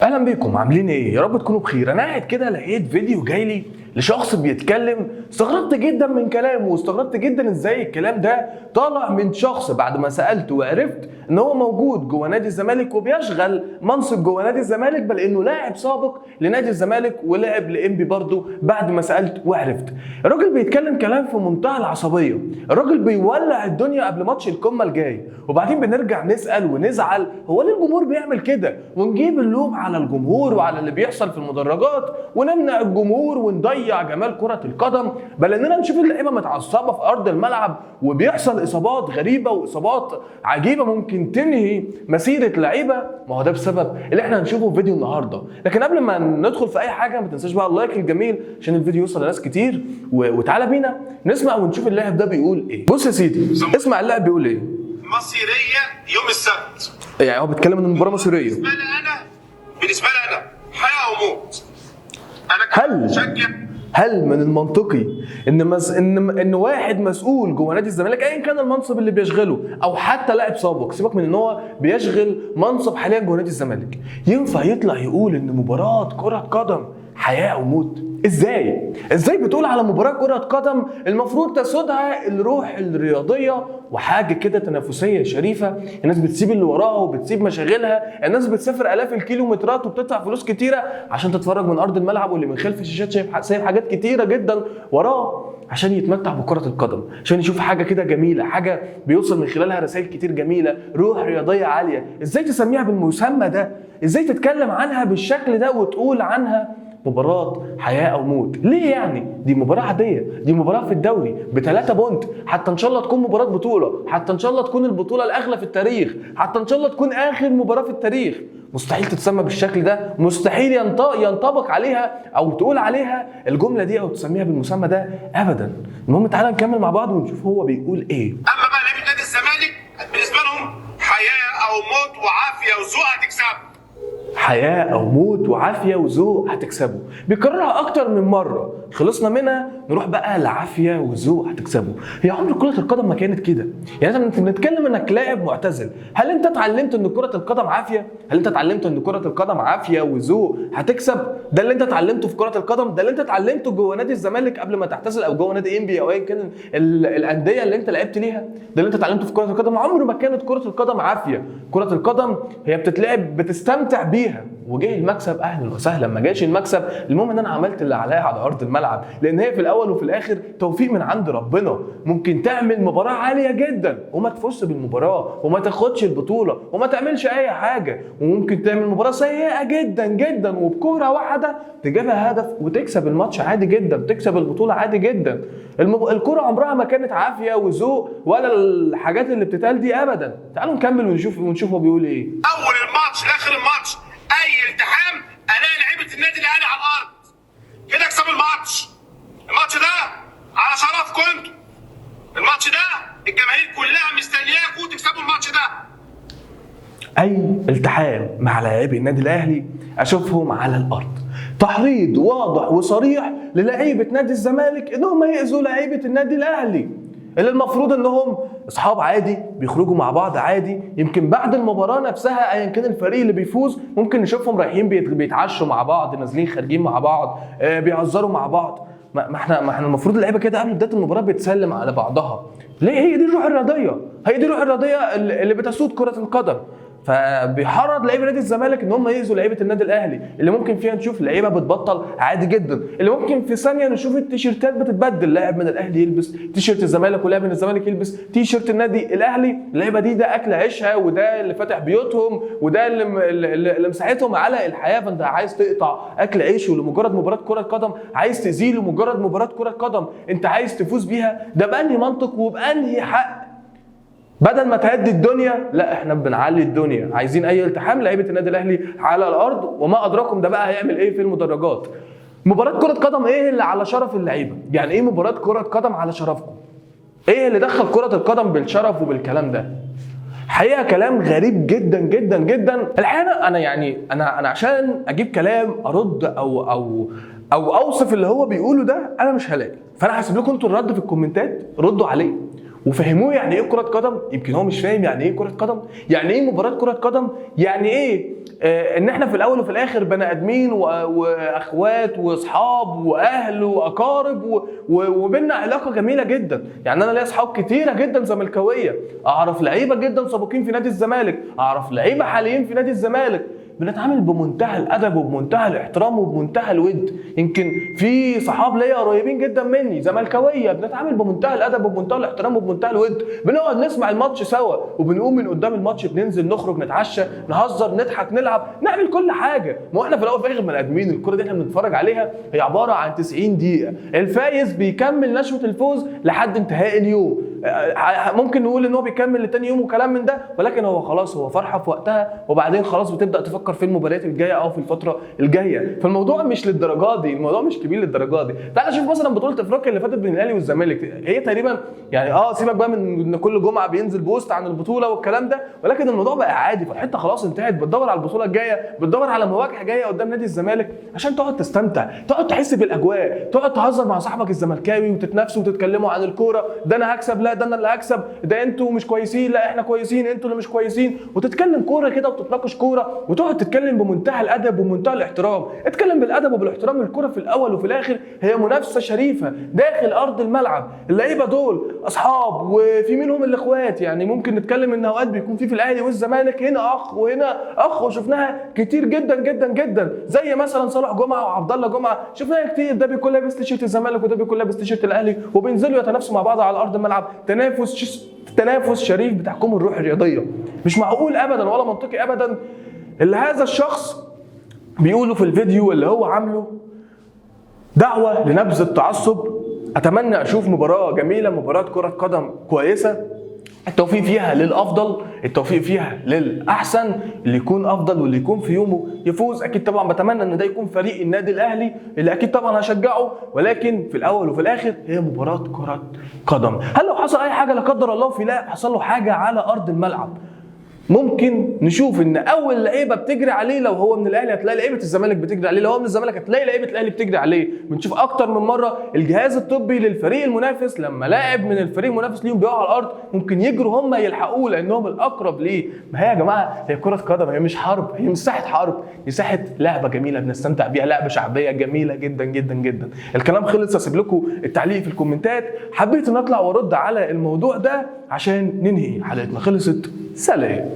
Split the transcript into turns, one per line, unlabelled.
اهلا بيكم، عاملين ايه؟ يا رب تكونوا بخير. انا قاعد كده لقيت فيديو جاي لي لشخص بيتكلم، استغربت جدا من كلامه واستغربت جدا ازاي الكلام ده طالع من شخص بعد ما سالته وعرفت ان هو موجود جوه نادي الزمالك وبيشغل منصب جوه نادي الزمالك، بل انه لاعب سابق لنادي الزمالك ولعب لانبي برضه. بعد ما سالت وعرفت الراجل بيتكلم كلام في منتهى العصبيه، الراجل بيولع الدنيا قبل ماتش القمه الجاي، وبعدين بنرجع نسال ونزعل هو ليه الجمهور بيعمل كده، ونجيب اللوم على الجمهور وعلى اللي بيحصل في المدرجات ونمنع الجمهور ونضيع جمال كرة القدم، بل اننا نشوف اللعيبه متعصبه في ارض الملعب وبيحصل اصابات غريبه واصابات عجيبه ممكن تنهي مسيره لعيبه. ما هو ده بسبب اللي احنا هنشوفه في فيديو النهارده. لكن قبل ما ندخل في اي حاجه ما تنساش بقى اللايك الجميل عشان الفيديو يوصل لناس كتير، وتعالى بينا نسمع ونشوف اللاعب ده بيقول ايه. بص يا سيدي، اسمع اللاعب بيقول ايه.
مصيريه يوم السبت،
يعني هو بيتكلم ان المباراه مصيريه.
بالنسبه لي انا حياه وموت. انا
هل من المنطقي ان واحد مسؤول جوه نادي الزمالك ايا كان المنصب اللي بيشغله، او حتى لاعب سابق، سيبك من ان هو بيشغل منصب حاليا جوه نادي الزمالك، ينفع يطلع يقول ان مباراه كره قدم حياه او موت؟ ازاي بتقول على مباراه كره قدم المفروض تسودها الروح الرياضيه وحاجه كده تنافسيه شريفه، الناس بتسيب اللي وراها وبتسيب مشاغلها، الناس بتسافر الاف الكيلومترات وبتدفع فلوس كتيره عشان تتفرج من ارض الملعب، واللي من خلف الشاشات سايب حاجات كتيره جدا وراه عشان يتمتع بكره القدم، عشان يشوف حاجه كده جميله، حاجه بيوصل من خلالها رسائل كتير جميله، روح رياضيه عاليه. ازاي تسميها بالمسمى ده؟ ازاي تتكلم عنها بالشكل ده وتقول عنها مباراة حياة أو موت؟ ليه يعني؟ دي مباراة عادية، دي مباراة في الدوري ب3 بونت، حتى إن شاء الله تكون مباراة بطولة، حتى إن شاء الله تكون البطولة الأغلى في التاريخ، حتى إن شاء الله تكون آخر مباراة في التاريخ. مستحيل تتسمى بالشكل ده، مستحيل ينطبق عليها أو تقول عليها الجملة دي أو تسميها بالمسمى ده أبدا. المهم تعالى نكمل مع بعض ونشوف هو بيقول إيه.
اما بقى لعيبه نادي الزمالك بالنسبه لهم حياه او موت وعافيه وذوق هتكسب.
حياة أو موت وعافية وذوق هتكسبه، بيكررها أكتر من مرة، خلصنا منها نروح بقى لعافية وذوق هتكسبه. هي عمر كرة القدم ما كانت كده، يعني انت بنتكلم انك لاعب معتزل، هل انت اتعلمت ان كرة القدم عافية؟ هل انت اتعلمت ان كرة القدم عافية وذوق هتكسب؟ ده اللي انت اتعلمته في كرة القدم، ده اللي انت اتعلمته جوه نادي الزمالك قبل ما تعتزل، او جوه نادي انبي او ايا كان الاندية اللي انت لعبت ليها، ده اللي انت اتعلمته في كرة القدم. عمر ما كانت كرة القدم عافية، كرة القدم هي بتتلعب بتستمتع بيها، وجه المكسب اهلا وسهلا، ما جاش المكسب المهم ان انا عملت اللي عليا على ارض الملعب، لان هي في الاول وفي الاخر توفيق من عند ربنا. ممكن تعمل مباراه عاليه جدا وما تفوزش بالمباراه وما تاخدش البطوله وما تعملش اي حاجه، وممكن تعمل مباراه سيئه جدا جدا وبكوره واحده تجيبها هدف وتكسب الماتش عادي جدا، تكسب البطوله عادي جدا. الكوره عمرها ما كانت عافيه وذوق ولا الحاجات اللي بتتقال دي ابدا. تعالوا نكمل ونشوف هو بيقول ايه.
اول الماتش لاخر الماتش اي التحام الاقي لعيبه النادي الاهلي على الارض كده اكسب الماتش. الماتش ده على شرفكم انتوا، الماتش ده الجماهير كلها مستنياكم تكسبوا الماتش ده.
اي التحام مع لاعبي النادي الاهلي اشوفهم على الارض، تحريض واضح وصريح للاعيبه نادي الزمالك انهم يأذوا لاعيبه النادي الاهلي اللي المفروض انهم اصحاب عادي بيخرجوا مع بعض عادي. يمكن بعد المباراه نفسها ايا كان الفريق اللي بيفوز ممكن نشوفهم رايحين بيتعشوا مع بعض، نازلين خارجين مع بعض، بيهزروا مع بعض. ما احنا المفروض اللعيبه كده قبل بدايه المباراه بتسلم على بعضها. ليه؟ هي دي الروح الرياضيه، هي دي الروح الرياضيه اللي بتسود كره القدم. فبيحرض لعيبه نادي الزمالك ان هم يأذوا لعيبه النادي الاهلي اللي ممكن فيها نشوف لعيبه بتبطل عادي جدا، اللي ممكن في ثانيه نشوف التيشيرتات بتتبدل، لاعب من الاهلي يلبس تيشيرت الزمالك ولاعب من الزمالك يلبس تيشيرت النادي الاهلي. اللعيبه دي ده اكل عيشها وده اللي فاتح بيوتهم وده اللي مساعدهم على الحياه، فانت عايز تقطع اكل عيشه لمجرد مباراه كره قدم، عايز تزيله مجرد مباراه كره قدم انت عايز تفوز بيها. ده بانهي منطق وبانهي حق؟ بدل ما تهدي الدنيا، لا احنا بنعلي الدنيا، عايزين اي التحام لعيبه النادي الاهلي على الارض، وما ادراكم ده بقى هيعمل ايه في المدرجات. مباراه كره قدم ايه اللي على شرف اللعيبه؟ يعني ايه مباراه كره قدم على شرفكم؟ ايه اللي دخل كره القدم بالشرف وبالكلام ده؟ حقيقه كلام غريب جدا جدا جدا. الحقيقه انا عشان اجيب كلام ارد او اوصف اللي هو بيقوله ده انا مش هلاقي، فانا هسيب لكم انتوا الرد في الكومنتات، ردوا عليه وفهموه يعني ايه كرة قدم. يمكن هو مش فاهم يعني ايه كرة قدم، يعني ايه مباراة كرة قدم، يعني ايه ان احنا في الاول وفي الاخر بني ادمين واخوات واصحاب واهل واقارب وبيننا علاقه جميله جدا. يعني انا ليا اصحاب كتيره جدا زملكاويه، اعرف لعيبه جدا سابقين في نادي الزمالك، اعرف لعيبه حاليين في نادي الزمالك. بنتعامل بمنتهى الادب وبمنتهى الاحترام وبمنتهى الود. يمكن في صحاب ليا قريبين جدا مني زملكاويه، بنتعامل بمنتهى الادب وبمنتهى الاحترام وبمنتهى الود. بنقعد نسمع الماتش سوا، وبنقوم من قدام الماتش بننزل نخرج نتعشى نهزر نضحك نلعب نعمل كل حاجه. ما احنا في الاول وفي الاخر بني ادمين. الكوره دي احنا بنتفرج عليها هي عباره عن 90 دقيقه، الفايز بيكمل نشوه الفوز لحد انتهاء اليوم. ممكن نقول ان هو بيكمل لتاني يوم وكلام من ده، ولكن هو خلاص هو فرحه في وقتها، وبعدين خلاص بتبدا تفكر في المباريات الجايه او في الفتره الجايه. فالموضوع مش للدرجه دي، الموضوع مش كبير للدرجه دي. تعال شوف مثلا بطوله افريقيا اللي فاتت بين الاهلي والزمالك، هي تقريبا يعني سيبك بقى من ان كل جمعه بينزل بوست عن البطوله والكلام ده، ولكن الموضوع بقى عادي. فالحته خلاص انتهت، بتدور على البطوله الجايه، بتدور على مواجهه جايه قدام نادي الزمالك عشان تقعد تستمتع، تقعد تحس بالاجواء، تقعد تهزر مع صاحبك الزملكاوي وتتنافسوا وتتكلموا عن الكوره. ده انا هكسب، لا ده انا اللي هكسب، ده انتوا مش كويسين، لا احنا كويسين، انتوا اللي مش كويسين، وتتكلم كوره كده وتتناقش كوره وتقعد تتكلم بمنتهى الادب ومنتهى الاحترام. اتكلم بالادب وبالاحترام. الكوره في الاول وفي الاخر هي منافسه شريفه داخل ارض الملعب. اللعيبه دول اصحاب وفي منهم الاخوات. يعني ممكن نتكلم ان اوقات بيكون في الاهلي والزمالك هنا اخ وهنا اخ، وشفناها كتير جدا جدا جدا، زي مثلا صالح جمعه وعبد الله جمعه، شفناها كتير. ده بيكون لابس تيشيرت الزمالك وده بيكون لابس تيشيرت الاهلي، وبينزلوا يتنافسوا مع بعض على ارض الملعب. تنافس شريف بتحكمه الروح الرياضيه. مش معقول ابدا ولا منطقي ابدا اللي هذا الشخص بيقوله في الفيديو اللي هو عامله دعوه لنبذ التعصب. اتمنى اشوف مباراه جميله، مباراه كره قدم كويسه، التوفيق فيها للافضل، التوفيق فيها للاحسن، اللي يكون افضل واللي يكون في يومه يفوز. اكيد طبعا بتمنى ان ده يكون فريق النادي الاهلي اللي اكيد طبعا هشجعه، ولكن في الاول وفي الاخر هي مباراه كره قدم. هل لو حصل اي حاجه لا قدر الله في لاعب حصل له حاجه على ارض الملعب، ممكن نشوف ان اول لعيبه بتجري عليه لو هو من الاهلي هتلاقي لعيبه الزمالك بتجري عليه، لو هو من الزمالك هتلاقي لعيبه الاهلي بتجري عليه. بنشوف اكتر من مره الجهاز الطبي للفريق المنافس لما لاعب من الفريق المنافس ليهم بيقع على الارض ممكن يجروا هم يلحقوه لانهم الاقرب ليه. ما هي يا جماعه هي كره قدم، هي مش حرب، هي مش ساحه حرب، هي ساحه لعبه جميله بنستمتع بيها، لعبه شعبيه جميله جدا جدا جدا. الكلام خلص، هسيب لكم التعليق في الكومنتات. حبيت ان اطلع وارد على الموضوع ده عشان ننهي حلقتنا. خلصت، سلام.